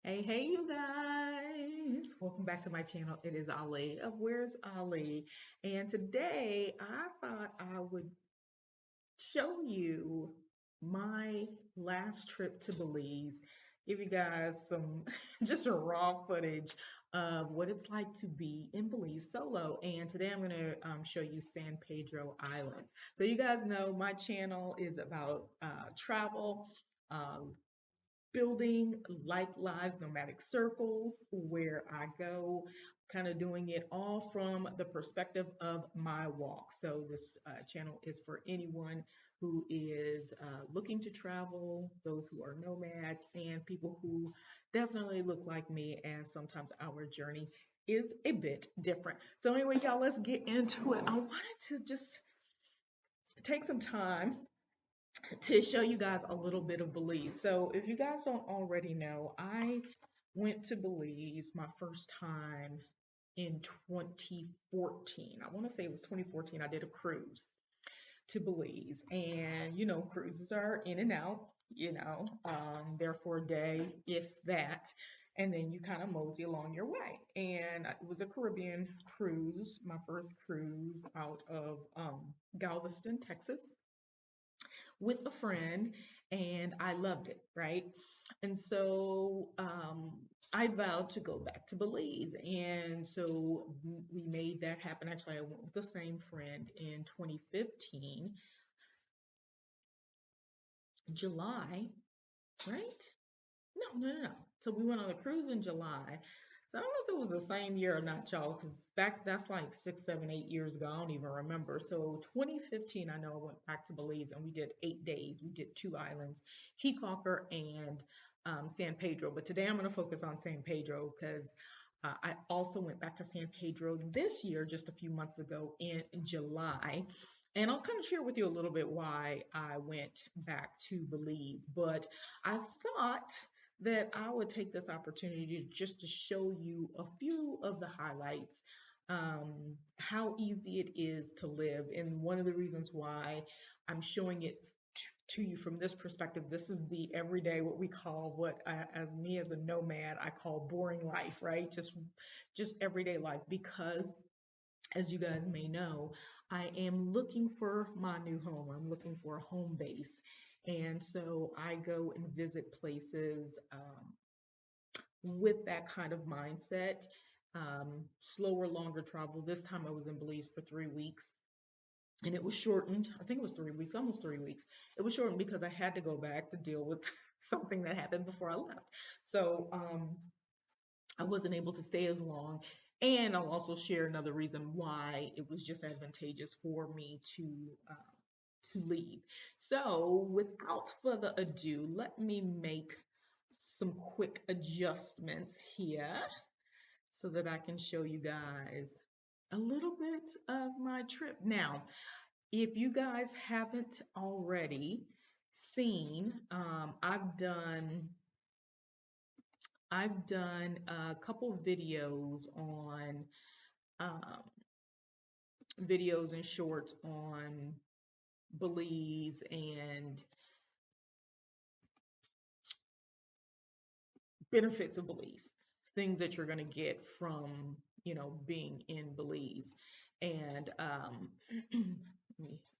Hey, you guys. Welcome back to my channel. It is Ali of Where's Ali. And today I thought I would show you my last trip to Belize, give you guys some just a raw footage of what it's like to be in Belize solo. And today I'm going to show you San Pedro Island. So you guys know my channel is about travel, uh, building like lives nomadic circles where I go, kind of doing it all from the perspective of my walk. So this channel is for anyone who is looking to travel, those who are nomads, and people who definitely look like me, as sometimes our journey is a bit different. So anyway, y'all, let's get into it. I wanted to just take some time to show you guys a little bit of Belize. So if you guys don't already know, I went to Belize my first time in 2014. I want to say it was 2014. I did a cruise to Belize, and cruises are in and out, there for a day, if that, and then you kind of mosey along your way. And it was a Caribbean cruise, my first cruise out of Galveston, Texas, with a friend, and I loved it, right? And so I vowed to go back to Belize. And so we made that happen. Actually, I went with the same friend in 2015, July, right? No. So we went on a cruise in July. So I don't know if it was the same year or not, y'all, because back that's like 6, 7, 8 years ago. I don't even remember. So 2015, I know I went back to Belize and we did 8 days. We did two islands, Keyconker and San Pedro. But today I'm going to focus on San Pedro because I also went back to San Pedro this year, just a few months ago in July. And I'll kind of share with you a little bit why I went back to Belize. But I thought that I would take this opportunity just to show you a few of the highlights, how easy it is to live. And one of the reasons why I'm showing it to you from this perspective, this is the everyday, what we call, what as me as a nomad, I call boring life, right? Just everyday life, because as you guys may know, I am looking for my new home. I'm looking for a home base. And so I go and visit places with that kind of mindset, slower, longer travel. This time I was in Belize for 3 weeks. And it was shortened. I think it was 3 weeks, almost 3 weeks. It was shortened because I had to go back to deal with something that happened before I left. So I wasn't able to stay as long. And I'll also share another reason why it was just advantageous for me to leave. So without further ado, let me make some quick adjustments here so that I can show you guys a little bit of my trip. Now, if you guys haven't already seen, I've done a couple videos on um, videos and shorts on Belize and benefits of Belize, things that you're going to get from, being in Belize. And let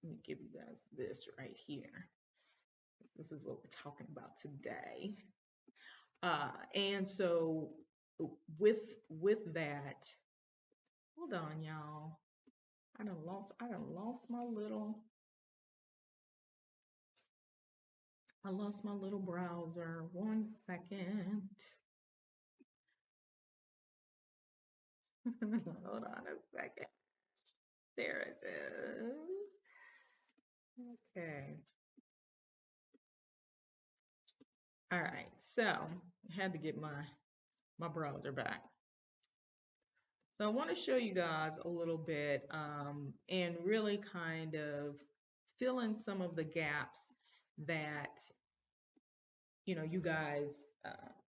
me give you guys this right here. This is what we're talking about today. And so with that, hold on, y'all. I lost my little browser. 1 second. Hold on a second. There it is. Okay. All right. So I had to get my browser back. So I want to show you guys a little bit and really kind of fill in some of the gaps that you guys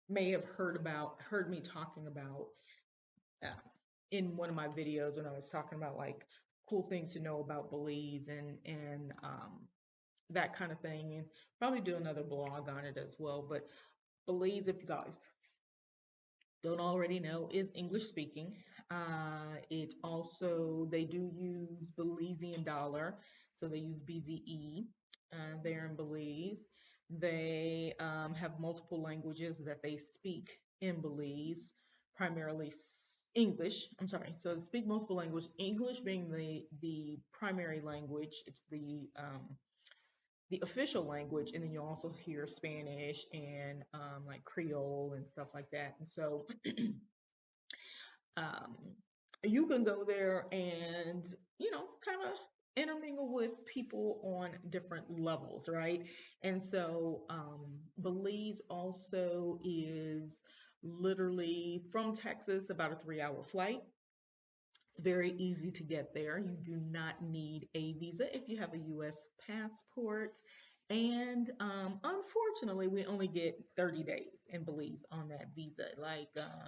may have heard me talking about uh, in one of my videos when I was talking about like cool things to know about Belize and that kind of thing, and probably do another blog on it as well. But Belize, if you guys don't already know, is English speaking. It also, they do use Belizean dollar, so they use BZE there in Belize. They have multiple languages that they speak in Belize, primarily English. I'm sorry, so they speak multiple languages, English being the primary language. It's the official language, and then you also hear Spanish and like Creole and stuff like that. And so um, you can go there and, kind of intermingle with people on different levels, right? And so Belize also is literally from Texas about a 3 hour flight. It's very easy to get there. You do not need a visa if you have a US passport. And unfortunately, we only get 30 days in Belize on that visa.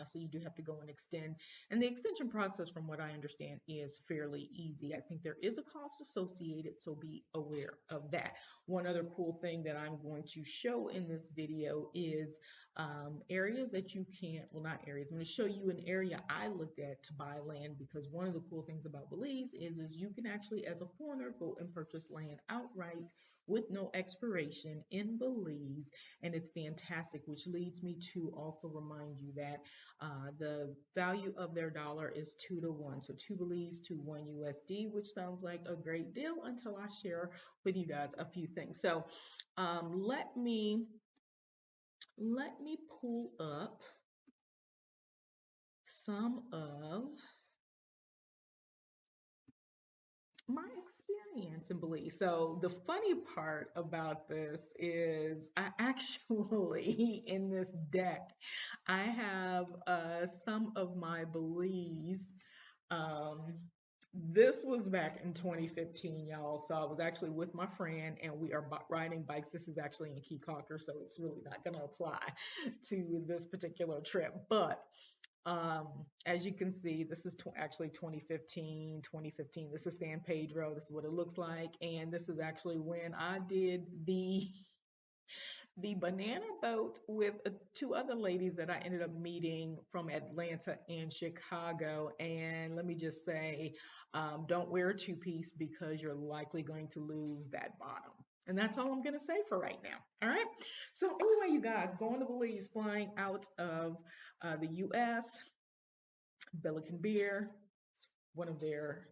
So you do have to go and extend. And the extension process, from what I understand, is fairly easy. I think there is a cost associated, so be aware of that. One other cool thing that I'm going to show in this video is areas that you can't, well, not areas. I'm going to show you an area I looked at to buy land, because one of the cool things about Belize is you can actually, as a foreigner, go and purchase land outright with no expiration in Belize, and it's fantastic, which leads me to also remind you that the value of their dollar is 2 to 1. So 2 Belize to 1 USD, which sounds like a great deal until I share with you guys a few things. So let me pull up some of my experience in Belize. So the funny part about this is I actually, in this deck, I have some of my Belize. Um, this was back in 2015, y'all. So I was actually with my friend and we are riding bikes. This is actually in Key Calker, so it's really not going to apply to this particular trip. But as you can see, this is actually 2015. This is San Pedro. This is what it looks like. And this is actually when I did the banana boat with two other ladies that I ended up meeting from Atlanta and Chicago. And let me just say, don't wear a two-piece because you're likely going to lose that bottom. And that's all I'm going to say for right now. All right. So anyway, you guys, going to Belize, flying out of the U.S., Billiken Beer, one of their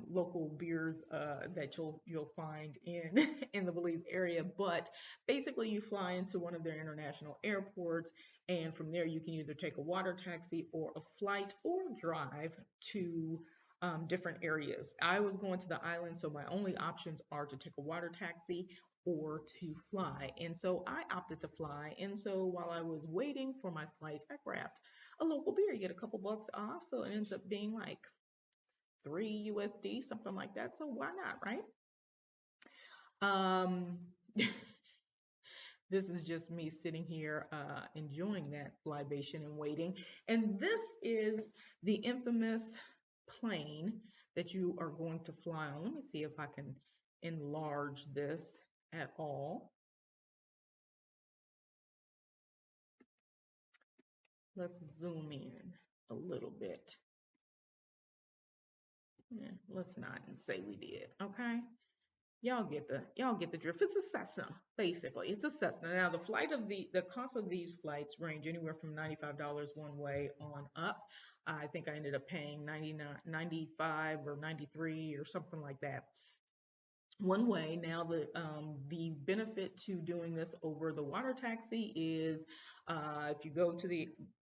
local beers that you'll find in in the Belize area. But basically, you fly into one of their international airports, and from there you can either take a water taxi or a flight or drive to different areas. I was going to the island, so my only options are to take a water taxi or to fly. And so I opted to fly. And so while I was waiting for my flight, I grabbed a local beer. You get a couple bucks off, so it ends up being like 3 USD, something like that. So why not, right? Um, this is just me sitting here enjoying that libation and waiting. And this is the infamous plane that you are going to fly on. Let me see if I can enlarge this at all. Let's zoom in a little bit. Yeah, let's not say we did, okay? Y'all get the drift. It's a Cessna, basically. It's a Cessna. Now the cost of these flights range anywhere from $95 one way on up. I think I ended up paying 95 or 93 or something like that one way. Now the benefit to doing this over the water taxi is if you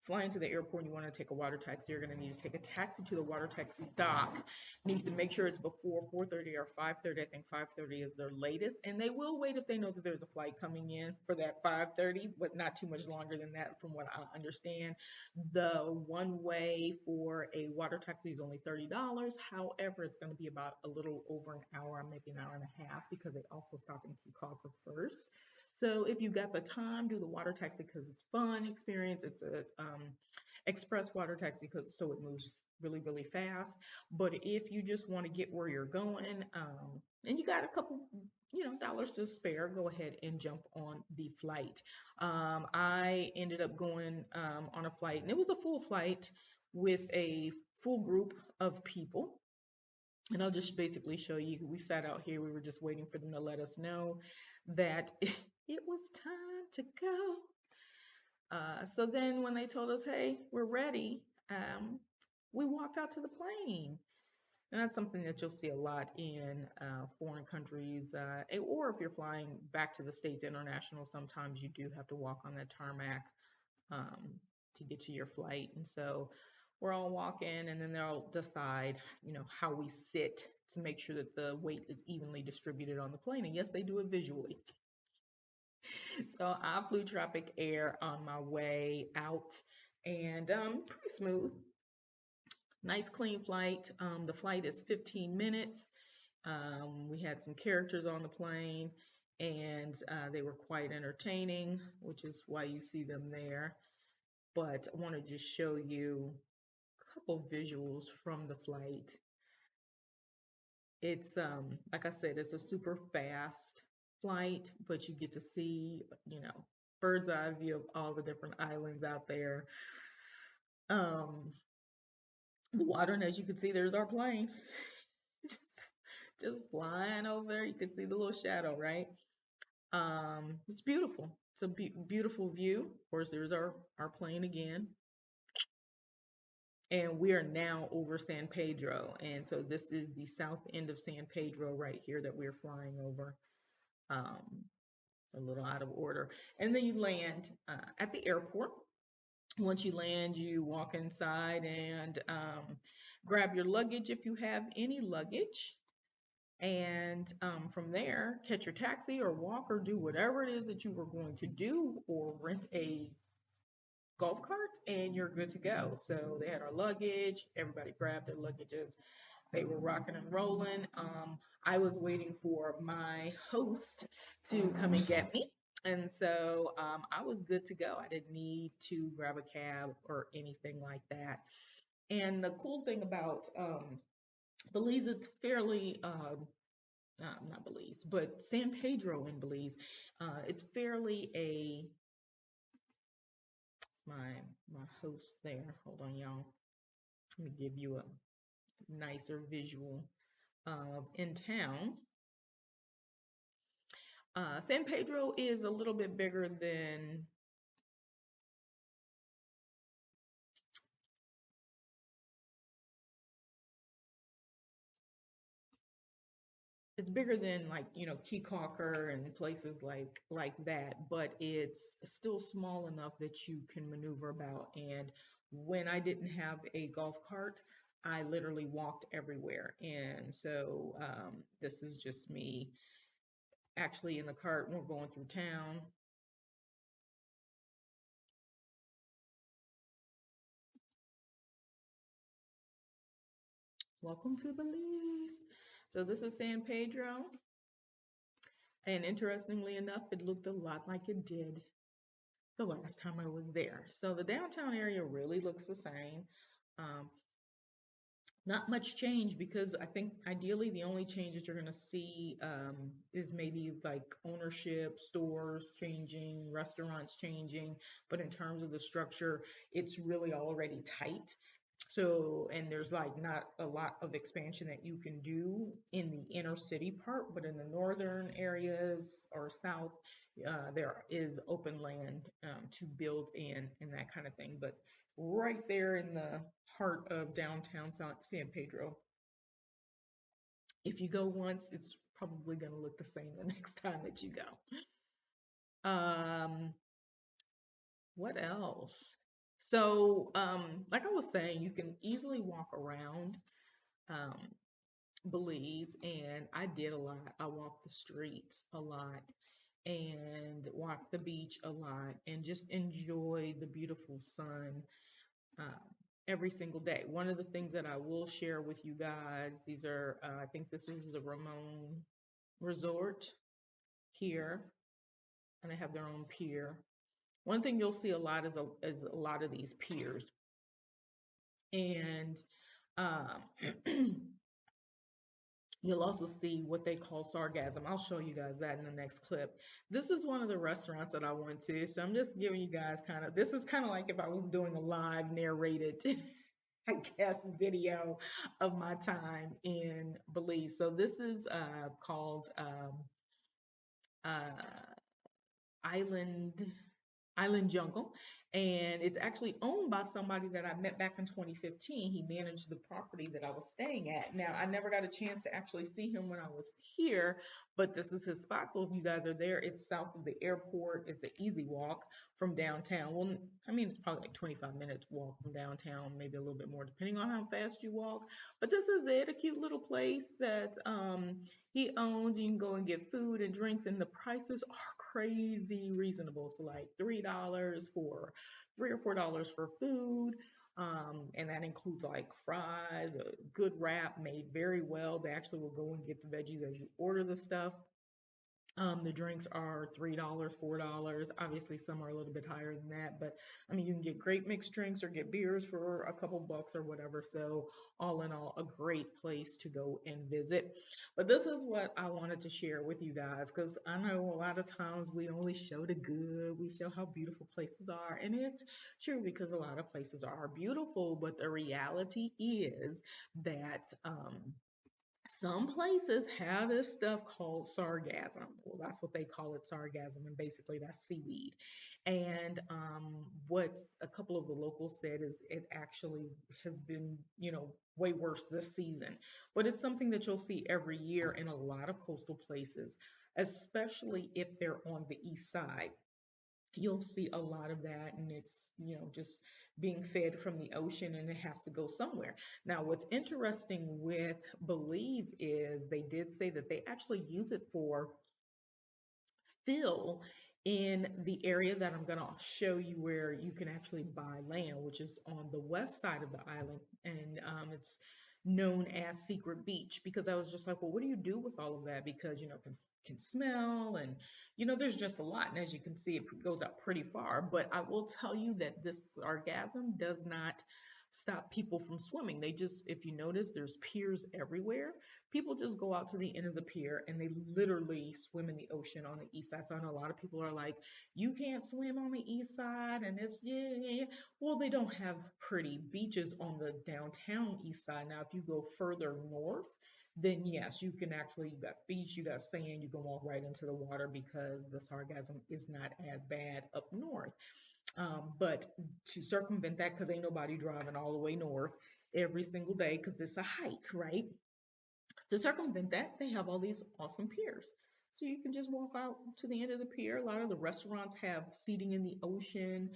fly into the airport and you want to take a water taxi, you're going to need to take a taxi to the water taxi dock. You need to make sure it's before 4:30 or 5:30. I think 5:30 is their latest, and they will wait if they know that there's a flight coming in for that 5:30, but not too much longer than that from what I understand. The one way for a water taxi is only $30. However, it's going to be about a little over an hour, maybe an hour and a half, because they also stop in Key Calker first. So if you've got the time, do the water taxi because it's fun experience. It's a express water taxi, so it moves really fast. But if you just want to get where you're going, and you got a couple, dollars to spare, go ahead and jump on the flight. I ended up going on a flight, and it was a full flight with a full group of people. And I'll just basically show you. We sat out here. We were just waiting for them to let us know that it was time to go. So then when they told us, hey, we're ready, we walked out to the plane. And that's something that you'll see a lot in foreign countries, or if you're flying back to the States international, sometimes you do have to walk on that tarmac um, to get to your flight. And so we're all walking, and then they'll decide, how we sit to make sure that the weight is evenly distributed on the plane. And yes, they do it visually. So I flew Tropic Air on my way out, and pretty smooth. Nice clean flight. The flight is 15 minutes. We had some characters on the plane, and they were quite entertaining, which is why you see them there. But I want to just show you a couple visuals from the flight. It's like I said, it's a super fast flight, but you get to see, bird's eye view of all the different islands out there. The water, and as you can see, there's our plane just flying over there. You can see the little shadow, right? It's beautiful. It's a beautiful view. Of course, there's our plane again. And we are now over San Pedro. And so this is the south end of San Pedro right here that we're flying over. A little out of order. And then you land at the airport. Once you land, you walk inside and grab your luggage if you have any luggage. And from there, catch your taxi or walk or do whatever it is that you were going to do, or rent a golf cart, and you're good to go. So they had our luggage, everybody grabbed their luggages. They were rocking and rolling. I was waiting for my host to come and get me. And so I was good to go. I didn't need to grab a cab or anything like that. And the cool thing about Belize, it's fairly, not Belize, but San Pedro in Belize, it's fairly my host there. Hold on, y'all. Let me give you a nicer visual of in town. San Pedro is a little bit bigger than like, Key and places like that, but it's still small enough that you can maneuver about. And when I didn't have a golf cart, I literally walked everywhere. And so this is just me actually in the cart. We're going through town. Welcome to Belize. So this is San Pedro. And interestingly enough, it looked a lot like it did the last time I was there. So the downtown area really looks the same. Not much change, because I think ideally the only change that you're going to see is maybe like ownership, stores changing, restaurants changing. But in terms of the structure, it's really already tight. So, and there's like not a lot of expansion that you can do in the inner city part, but in the northern areas or south, there is open land to build in and that kind of thing. But right there in the heart of downtown San Pedro, if you go once, it's probably going to look the same the next time that you go. What else? So, like I was saying, you can easily walk around Belize, and I did a lot. I walked the streets a lot and walked the beach a lot and just enjoy the beautiful sun every single day. One of the things that I will share with you guys, these are, I think this is the Ramon Resort here, and they have their own pier. One thing you'll see a lot is a lot of these piers. And Um, You'll also see what they call sargasm. I'll show you guys that in the next clip. This is one of the restaurants that I went to. So I'm just giving you guys kind of, this is kind of like if I was doing a live narrated, I guess, video of my time in Belize. So this is called uh, Island Jungle, and it's actually owned by somebody that I met back in 2015. He managed the property that I was staying at. Now, I never got a chance to actually see him when I was here, but this is his spot. So if you guys are there, it's south of the airport. It's an easy walk from downtown. Well, I mean, it's probably like 25 minutes walk from downtown, maybe a little bit more depending on how fast you walk. But this is it, a cute little place that he owns. You can go and get food and drinks, and the prices are crazy reasonable. So like $3 for $3 or $4 for food. And that includes like fries, a good wrap made very well. They actually will go and get the veggies as you order the stuff. The drinks are $3, $4. Obviously, some are a little bit higher than that, but I mean, you can get great mixed drinks or get beers for a couple bucks or whatever. So, all in all, a great place to go and visit. But this is what I wanted to share with you guys because I know a lot of times we only show the good, we show how beautiful places are, and it's true because a lot of places are beautiful, but the reality is that some places have this stuff called sargassum. Well, that's what they call it, sargassum, and basically that's seaweed. And what a couple of the locals said is it actually has been, way worse this season. But it's something that you'll see every year in a lot of coastal places, especially if they're on the east side. You'll see a lot of that, and it's just being fed from the ocean, and it has to go somewhere. Now what's interesting with Belize is they did say that they actually use it for fill in the area that I'm going to show you where you can actually buy land, which is on the west side of the island, and it's known as Secret Beach. Because I was just like, well, what do you do with all of that? Because can smell, and there's just a lot, and as you can see, it goes out pretty far. But I will tell you that this orgasm does not stop people from swimming. They just, if you notice, there's piers everywhere. People just go out to the end of the pier and they literally swim in the ocean on the east side. So I know a lot of people are like, you can't swim on the east side, and it's yeah, yeah, yeah. Well, they don't have pretty beaches on the downtown east side. Now, if you go further north, then yes, you can actually, you got beach, you got sand, you can walk right into the water because the sargassum is not as bad up north. But to circumvent that, because ain't nobody driving all the way north every single day because it's a hike, right? To circumvent that, they have all these awesome piers. So you can just walk out to the end of the pier. A lot of the restaurants have seating in the ocean,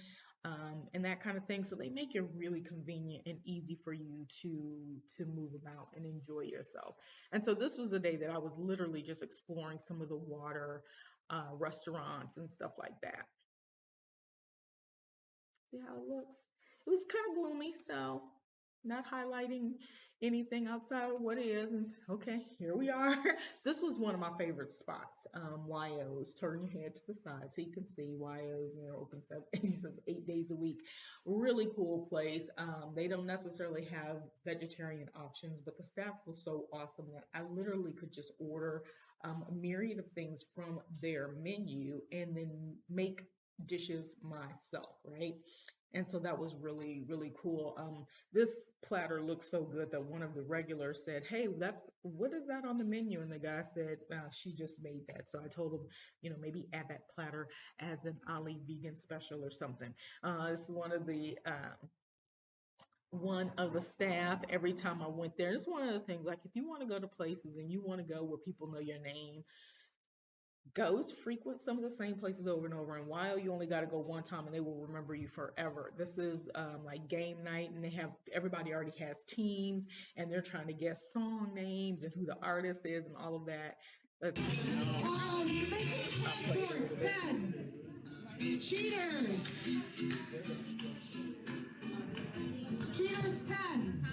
and that kind of thing. So they make it really convenient and easy for you to move about and enjoy yourself. And so this was a day that I was literally just exploring some of the water restaurants and stuff like that. See how it looks? It was kind of gloomy, so not highlighting anything outside of what is. And okay, here we are. This was one of my favorite spots. YO's. Turn your head to the side so you can see YO's, and they're open 8 days a week. Really cool place. They don't necessarily have vegetarian options, but the staff was so awesome that I literally could just order a myriad of things from their menu and then make dishes myself, right? And so that was really, really cool. This platter looks so good that one of the regulars said, "Hey, what is that on the menu?" And the guy said, "She just made that." So I told him, maybe add that platter as an Ali vegan special or something. This is one of the staff. Every time I went there, it's one of the things. Like if you want to go to places and you want to go where people know your name, go frequent some of the same places over and over. And while you only got to go one time and they will remember you forever. This is like game night, and they have everybody already has teams, and they're trying to guess song names and who the artist is and all of that. Let's Scores 10. Cheaters. Cheaters 10.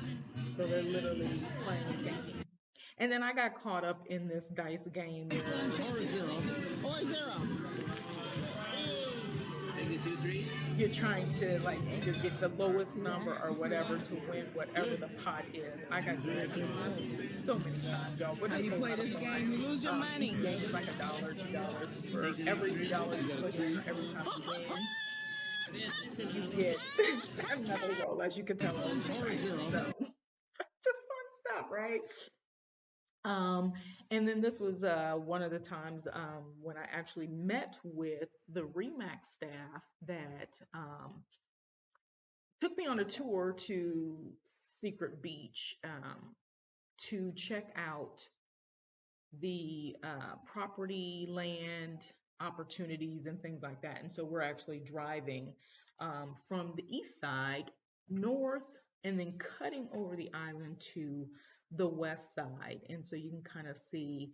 So they're literally playing a game. And then I got caught up in this dice game. Excellent. Or zero. Or zero. you're trying to like either get the lowest number or whatever to win whatever the pot is. I got grandkids so many times, y'all, but How it's you a play lot of this fun. game, you lose your money. Each game is like $1, $2 for every dollar you put in or every time you win. You get another roll, as you can tell. I was excited. So just fun stuff, right? Um, and then this was one of the times when I actually met with the Remax staff that took me on a tour to Secret Beach to check out the property, land opportunities, and things like that. And so we're actually driving from the east side north and then cutting over the island to the west side. And so you can kind of see,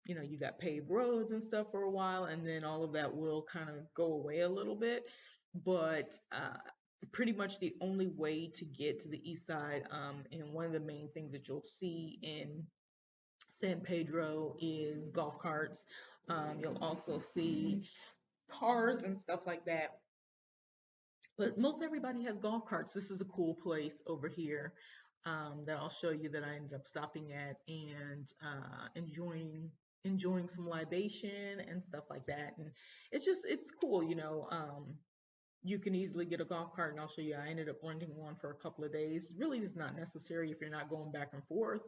you got paved roads and stuff for a while, and then all of that will kind of go away a little bit. But pretty much the only way to get to the east side, and one of the main things that you'll see in San Pedro is golf carts. You'll also see cars and stuff like that. But most everybody has golf carts. This is a cool place over here that I'll show you that I ended up stopping at and enjoying some libation and stuff like that. And it's cool, you can easily get a golf cart, and I'll show you. I ended up renting one for a couple of days. Really, it's not necessary if you're not going back and forth,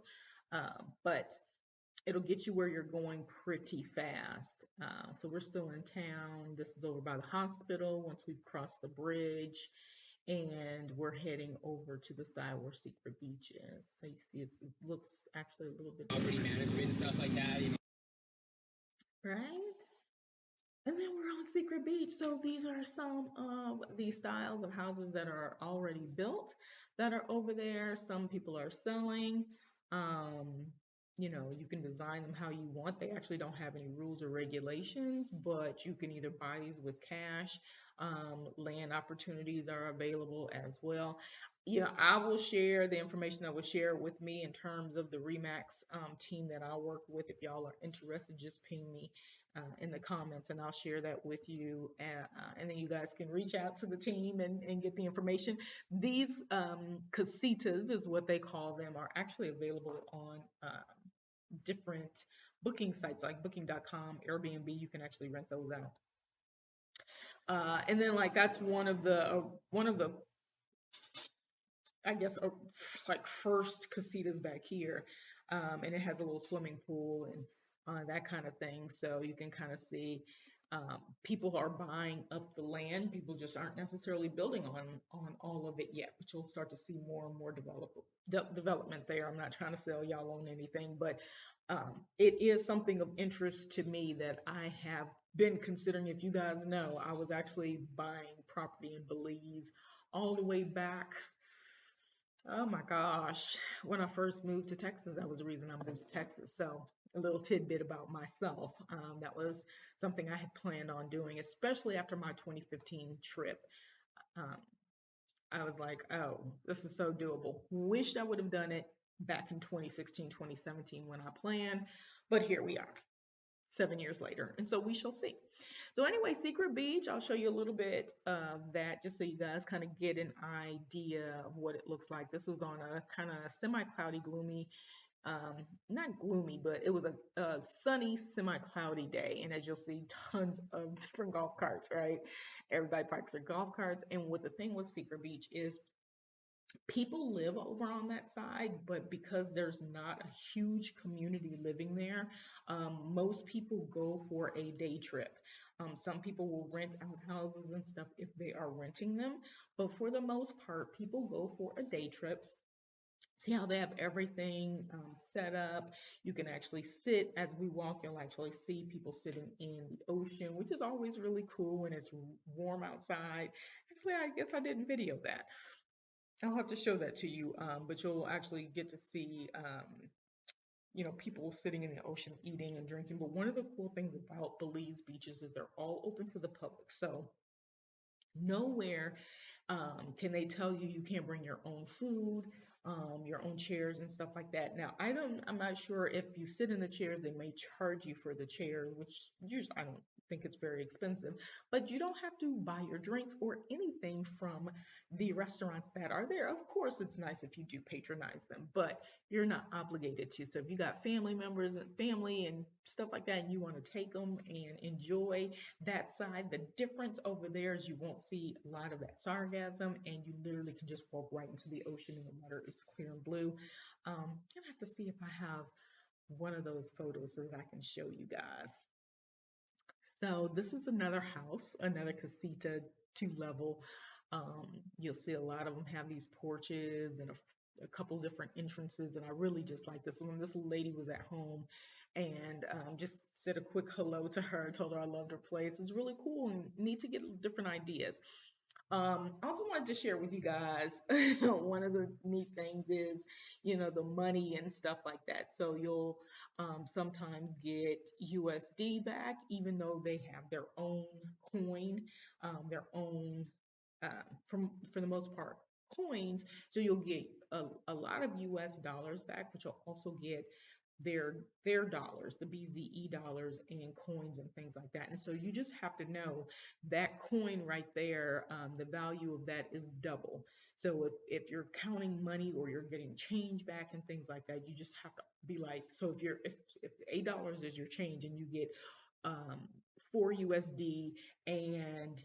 but it'll get you where you're going pretty fast. So we're still in town. This is over by the hospital once we've crossed the bridge, and we're heading over to the side where Secret Beach is. So you see it looks actually a little bit property management and stuff like that, right? And then we're on Secret Beach. So these are some of the styles of houses that are already built that are over there. Some people are selling. Um, you can design them how you want. They actually don't have any rules or regulations, but you can either buy these with cash. Land opportunities are available as well. I will share the information that was shared with me in terms of the Remax team that I work with. If y'all are interested, just ping me in the comments, and I'll share that with you. And then you guys can reach out to the team and get the information. These casitas is what they call them, are actually available on different booking sites like booking.com, Airbnb. You can actually rent those out. And then like that's one of the I guess like first casitas back here, and it has a little swimming pool and that kind of thing. So you can kind of see people are buying up the land. People just aren't necessarily building on all of it yet, but you'll start to see more and more development there. I'm not trying to sell y'all on anything, but it is something of interest to me that I have been considering. If you guys know, I was actually buying property in Belize all the way back. Oh my gosh. When I first moved to Texas, that was the reason I moved to Texas. So, a little tidbit about myself. That was something I had planned on doing, especially after my 2015 trip. Um, I was like, oh, this is so doable. Wished I would have done it back in 2016, 2017 when I planned, but here we are. 7 years later, and so we shall see. So anyway, Secret Beach, I'll show you a little bit of that just so you guys kind of get an idea of what it looks like. This was on a kind of semi-cloudy, gloomy, not gloomy, but it was a sunny, semi-cloudy day. And as you'll see, tons of different golf carts, right? Everybody parks their golf carts. And what the thing with Secret Beach is, people live over on that side, but because there's not a huge community living there, most people go for a day trip. Some people will rent out houses and stuff if they are renting them, but for the most part, people go for a day trip. See how they have everything set up. You can actually sit as we walk. You'll actually see people sitting in the ocean, which is always really cool when it's warm outside. Actually, I guess I didn't video that. I'll have to show that to you, but you'll actually get to see, people sitting in the ocean eating and drinking. But one of the cool things about Belize beaches is they're all open to the public. So nowhere can they tell you you can't bring your own food, your own chairs and stuff like that. Now, I'm not sure if you sit in the chairs, they may charge you for the chairs, which usually I don't think it's very expensive. But you don't have to buy your drinks or anything from the restaurants that are there. Of course, it's nice if you do patronize them, but you're not obligated to. So if you got family members and family and stuff like that, and you want to take them and enjoy that side, the difference over there is you won't see a lot of that sargassum, and you literally can just walk right into the ocean and the water is clear and blue. I have to see if I have one of those photos so that I can show you guys. So this is another house, another casita, 2 level. You'll see a lot of them have these porches and a couple different entrances, and I really just like this one. This lady was at home, and just said a quick hello to her, told her I loved her place. It's really cool and neat to get different ideas. I also wanted to share with you guys one of the neat things is, the money and stuff like that. So you'll sometimes get USD back, even though they have their own coin, their own, for the most part, coins. So you'll get a lot of US dollars back, but you'll also get their dollars, the BZE dollars and coins and things like that. And so you just have to know that coin right there, the value of that is double. So if you're counting money or you're getting change back and things like that, you just have to be like, so if $8 is your change and you get 4 USD, and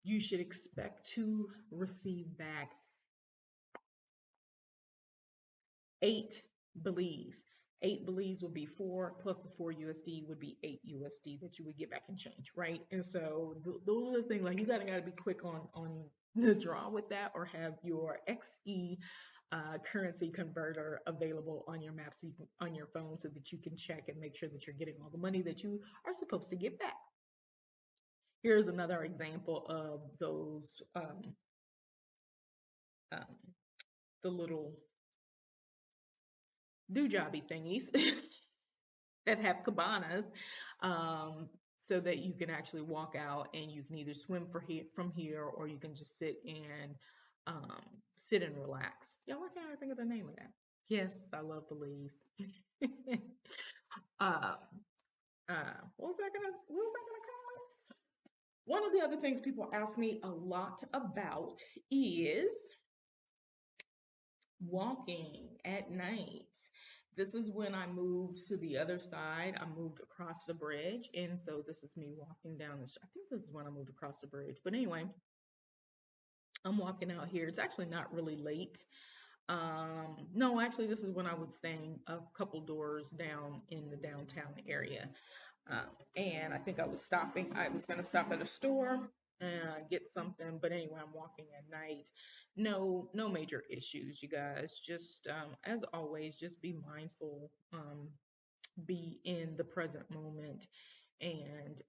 you should expect to receive back 8 Belize. 8 Belize would be 4 plus the 4 USD would be 8 USD that you would get back in change, right? And so those are the things, like, you gotta be quick on the draw with that, or have your XE currency converter available on your map, so on your phone, so that you can check and make sure that you're getting all the money that you are supposed to get back. Here's another example of those um, the little do-jobby thingies that have cabanas, so that you can actually walk out and you can either swim from here, or you can just um, sit and relax. Yeah, why can't I think of the name of that? Yes, I love Belize. uh, what was I gonna call it? One of the other things people ask me a lot about is walking at night. This is when I moved to the other side. I moved across the bridge, and so this is me walking down the street. I think this is when I moved across the bridge. But anyway, I'm walking out here. It's actually not really late. No, actually, this is when I was staying a couple doors down in the downtown area. And I think I was stopping. I was going to stop at a store and get something, but anyway, I'm walking at night. No major issues, you guys. Just as always, just be mindful, be in the present moment, and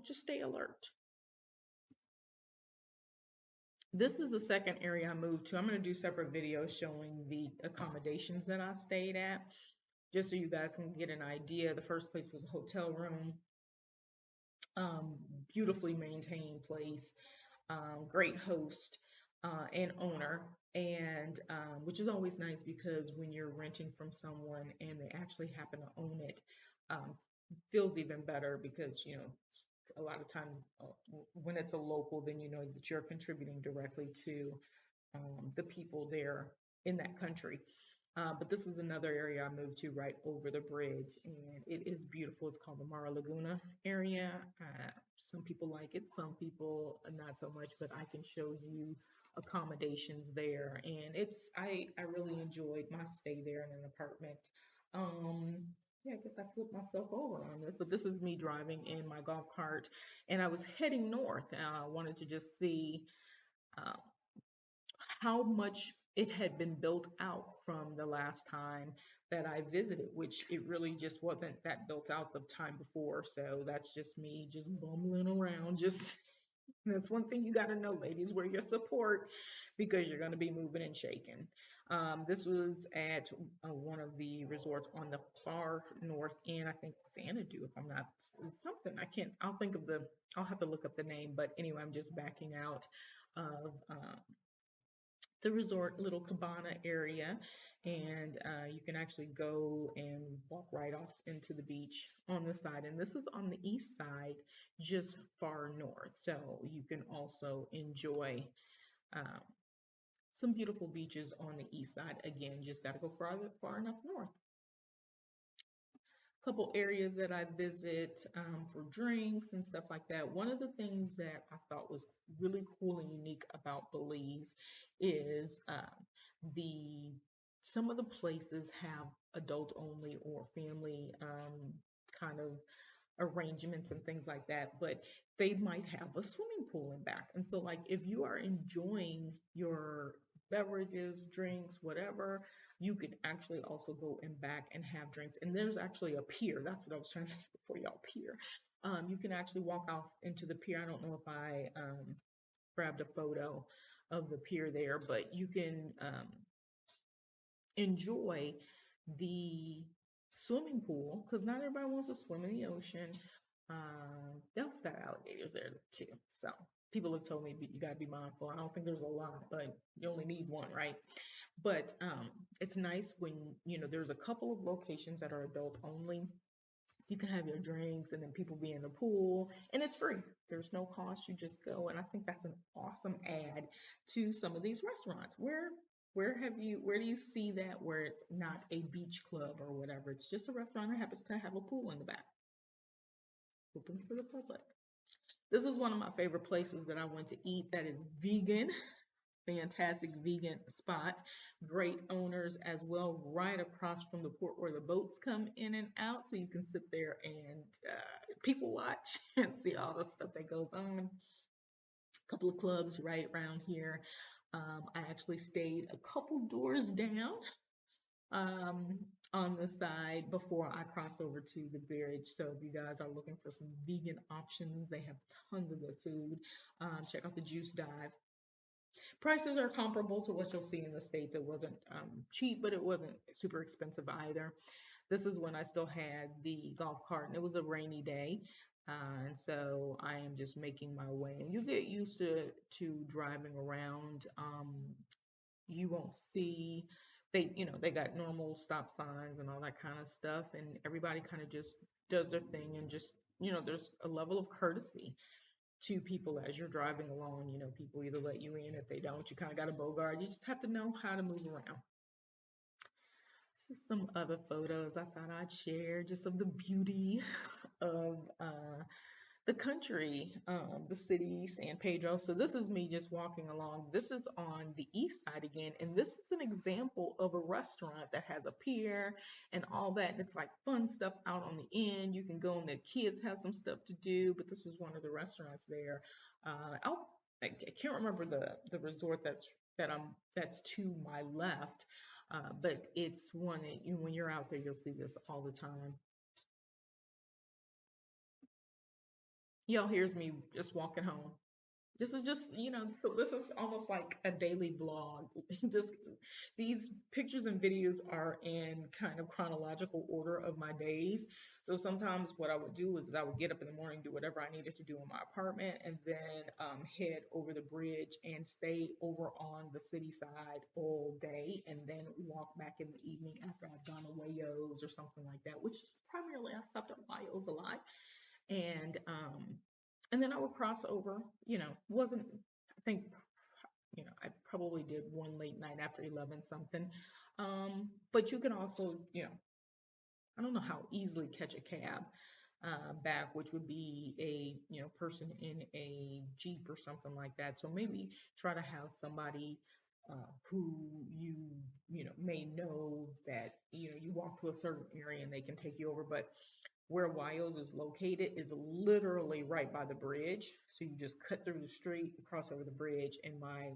just stay alert. This is the second area I moved to. I'm going to do separate videos showing the accommodations that I stayed at, just so you guys can get an idea. The first place was a hotel room. Beautifully maintained place, great host and owner, and which is always nice, because when you're renting from someone and they actually happen to own it, feels even better, because a lot of times when it's a local, then you know that you're contributing directly to the people there in that country. But this is another area I moved to right over the bridge, and it is beautiful. It's called the Mara Laguna area. Some people like it, some people not so much, but I can show you accommodations there. And I really enjoyed my stay there in an apartment. Yeah, I guess I flipped myself over on this, but this is me driving in my golf cart, and I was heading north, and I wanted to just see uh, how much it had been built out from the last time that I visited, which it really just wasn't that built out the time before. So that's just me just bumbling around. Just that's one thing you got to know, ladies, where your support, because you're going to be moving and shaking. This was at one of the resorts on the far north end, I think Xanadu, if I'm not something. I'll have to look up the name. But anyway, I'm just backing out of the resort little cabana area, and you can actually go and walk right off into the beach on the side. And this is on the east side, just far north. So you can also enjoy um, some beautiful beaches on the east side. Again, just got to go far enough north. Couple areas that I visit for drinks and stuff like that. One of the things that I thought was really cool and unique about Belize is the some of the places have adult only or family kind of arrangements and things like that, but they might have a swimming pool in back. And so, like, if you are enjoying your beverages, drinks, whatever, you could actually also go in back and have drinks. And there's actually a pier. That's what I was trying to say before, y'all, pier. You can actually walk off into the pier. I don't know if I grabbed a photo of the pier there, but you can enjoy the swimming pool because not everybody wants to swim in the ocean. They also got alligators there too. So people have told me you got to be mindful. I don't think there's a lot, but you only need one, right? But it's nice when, there's a couple of locations that are adult only. So you can have your drinks and then people be in the pool and it's free. There's no cost. You just go. And I think that's an awesome add to some of these restaurants. Where do you see that where it's not a beach club or whatever? It's just a restaurant that happens to have a pool in the back. Open for the public. This is one of my favorite places that I went to eat that is vegan. Fantastic vegan spot. Great owners as well, right across from the port where the boats come in and out. So you can sit there and people watch and see all the stuff that goes on. A couple of clubs right around here. I actually stayed a couple doors down um, on the side before I cross over to the bridge. So if you guys are looking for some vegan options, they have tons of good food. Check out the Juice Dive. Prices are comparable to what you'll see in the States. It wasn't cheap, but it wasn't super expensive either. This is when I still had the golf cart, and it was a rainy day. And so I am just making my way. And you get used to driving around. You won't see they got normal stop signs and all that kind of stuff, and everybody kind of just does their thing and just there's a level of courtesy to people as you're driving along. People either let you in. If they don't, you kind of got a bogart. You just have to know how to move around. This is some other photos I thought I'd share, just of the beauty of the country, the city, San Pedro. So this is me just walking along. This is on the east side again, and this is an example of a restaurant that has a pier and all that. And it's like fun stuff out on the end. You can go and the kids have some stuff to do, but this was one of the restaurants there. I can't remember the resort that's to my left, but it's one that when you're out there, you'll see this all the time. Y'all, here's me just walking home. This is just, so this is almost like a daily vlog. This, these pictures and videos are in kind of chronological order of my days. So sometimes what I would do is I would get up in the morning, do whatever I needed to do in my apartment, and then head over the bridge and stay over on the city side all day, and then walk back in the evening after I've gone to Wayos or something like that, which primarily I stopped at Wayos a lot. And and then I would cross over, wasn't, I think, I probably did one late night after 11 something. But you can also, I don't know how easily catch a cab back, which would be a, person in a Jeep or something like that. So maybe try to have somebody who may know that, you walk to a certain area and they can take you over. But where Wyo's is located is literally right by the bridge. So you just cut through the street, cross over the bridge, and my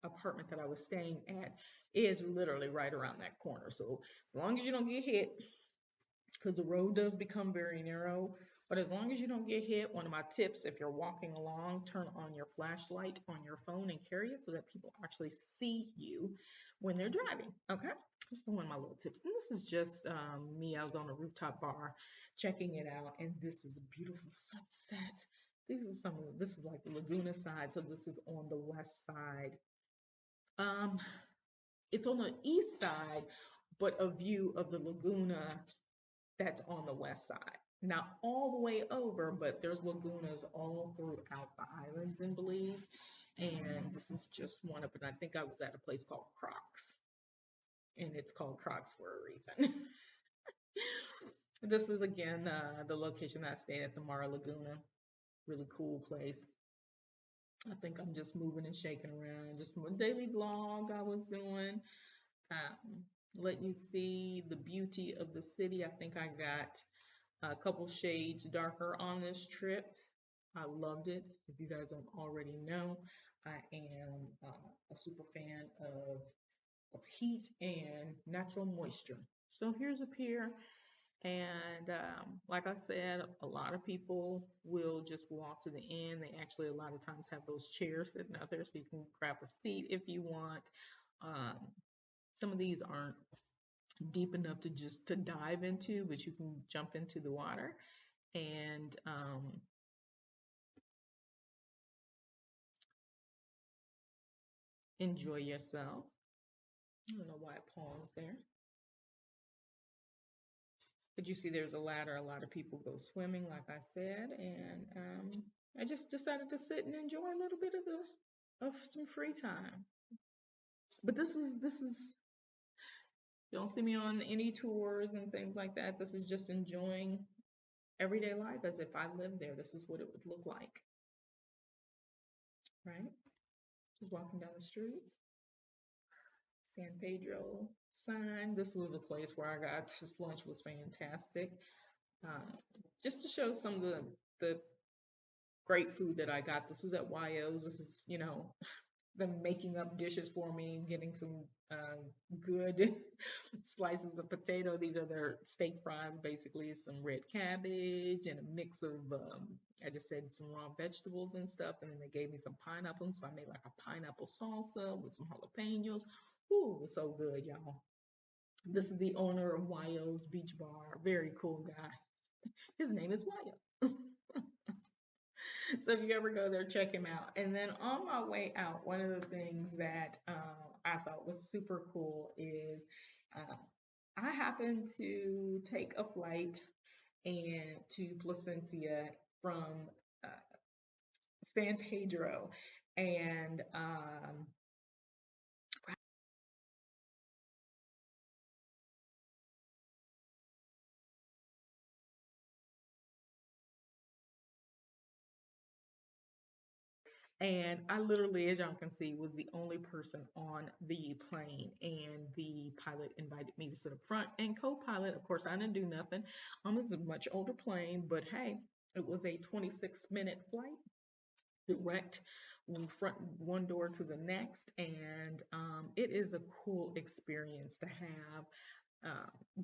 apartment that I was staying at is literally right around that corner. So as long as you don't get hit, because the road does become very narrow, but as long as you don't get hit, one of my tips, if you're walking along, turn on your flashlight on your phone and carry it so that people actually see you when they're driving. Okay, that's one of my little tips. And this is just me. I was on a rooftop bar checking it out, and this is a beautiful sunset. This is like the Laguna side, so this is on the west side. Um, It's on the east side, but a view of the laguna that's on the west side. Not all the way over, but there's lagunas all throughout the islands in Belize. And this is just one of them. I think I was at a place called Crocs, and it's called Crocs for a reason. This is again the location that I stayed at, the Mara Laguna. Really cool place. I think I'm just moving and shaking around. Just a daily vlog I was doing. Let you see the beauty of the city. I think I got a couple shades darker on this trip. I loved it. If you guys don't already know, I am a super fan of heat and natural moisture. So here's a pier. And like I said, a lot of people will just walk to the end. They actually a lot of times have those chairs sitting out there so you can grab a seat if you want. Um, some of these aren't deep enough to just to dive into, but you can jump into the water and enjoy yourself. I don't know why it paused there. But you see there's a ladder. A lot of people go swimming, like I said, and I just decided to sit and enjoy a little bit of some free time. But this is don't see me on any tours and things like that. This is just enjoying everyday life as if I lived there. This is what it would look like, right? Just walking down the streets. San Pedro sign. This was a place where I got this lunch was fantastic. Um, just to show some of the great food that I got. This was at YO's. This is, them making up dishes for me, getting some good slices of potato. These are their steak fries, basically, some red cabbage and a mix of, I just said some raw vegetables and stuff. And then they gave me some pineapple. So I made like a pineapple salsa with some jalapenos. Ooh, it was so good, y'all. This is the owner of YO's Beach Bar. Very cool guy. His name is YO. So if you ever go there, check him out. And then on my way out, one of the things that I thought was super cool is uh, I happened to take a flight and to Placencia from uh, San Pedro, and I literally, as y'all can see, was the only person on the plane. And the pilot invited me to sit up front and co-pilot. Of course, I didn't do nothing. It's a much older plane, but hey, it was a 26-minute flight, direct front one door to the next. And it is a cool experience to have.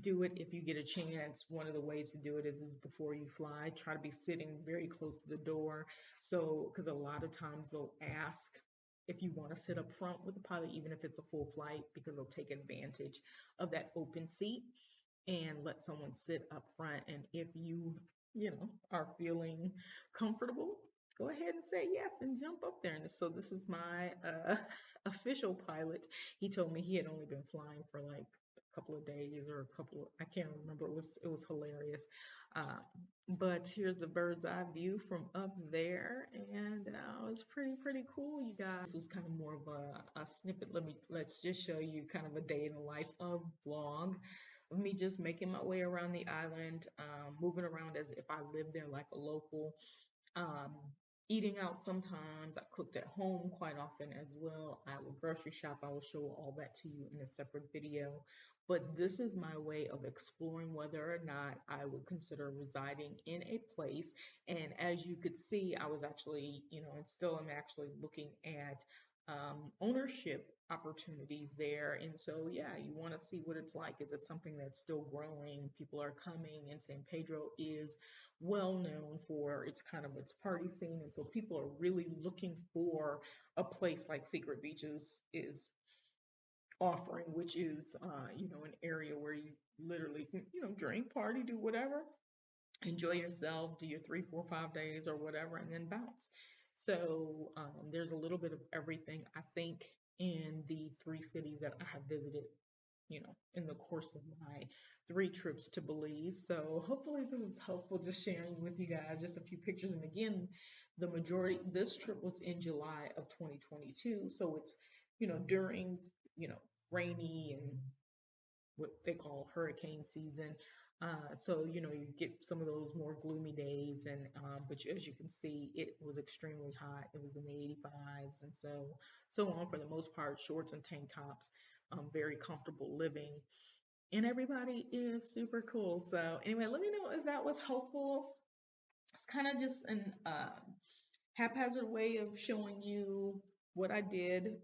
Do it if you get a chance. One of the ways to do it is before you fly, try to be sitting very close to the door. So, because a lot of times they'll ask if you want to sit up front with the pilot, even if it's a full flight, because they'll take advantage of that open seat and let someone sit up front. And if you are feeling comfortable, go ahead and say yes and jump up there. And so this is my official pilot. He told me he had only been flying for like a couple of days or a couple of, I can't remember. It was hilarious. Uh, but here's the bird's eye view from up there, and it's pretty cool, you guys. This was kind of more of a snippet. Let's just show you kind of a day in the life of vlog of me just making my way around the island, moving around as if I lived there like a local, um, eating out sometimes. I cooked at home quite often as well. I would grocery shop. I will show all that to you in a separate video. But this is my way of exploring whether or not I would consider residing in a place. And as you could see, I was actually, and still am actually looking at ownership opportunities there. And so, yeah, you want to see what it's like. Is it something that's still growing? People are coming, and San Pedro is well known for its party scene. And so people are really looking for a place like Secret Beaches is offering, which is, an area where you literally can, drink, party, do whatever, enjoy yourself, do your 3, 4, 5 days or whatever, and then bounce. So there's a little bit of everything. I think in the 3 cities that I have visited, in the course of my 3 trips to Belize. So hopefully this is helpful, just sharing with you guys just a few pictures. And again, the majority, this trip was in July of 2022. So it's, during, rainy and what they call hurricane season. So you get some of those more gloomy days, and as you can see, it was extremely hot. It was in the 85s, and so on. For the most part, shorts and tank tops, very comfortable living, and everybody is super cool. So anyway, let me know if that was helpful. It's kind of just an haphazard way of showing you what I did.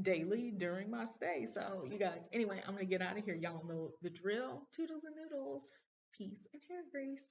Daily during my stay. So, you guys, anyway, I'm going to get out of here. Y'all know the drill. Toodles and noodles. Peace and hair grease.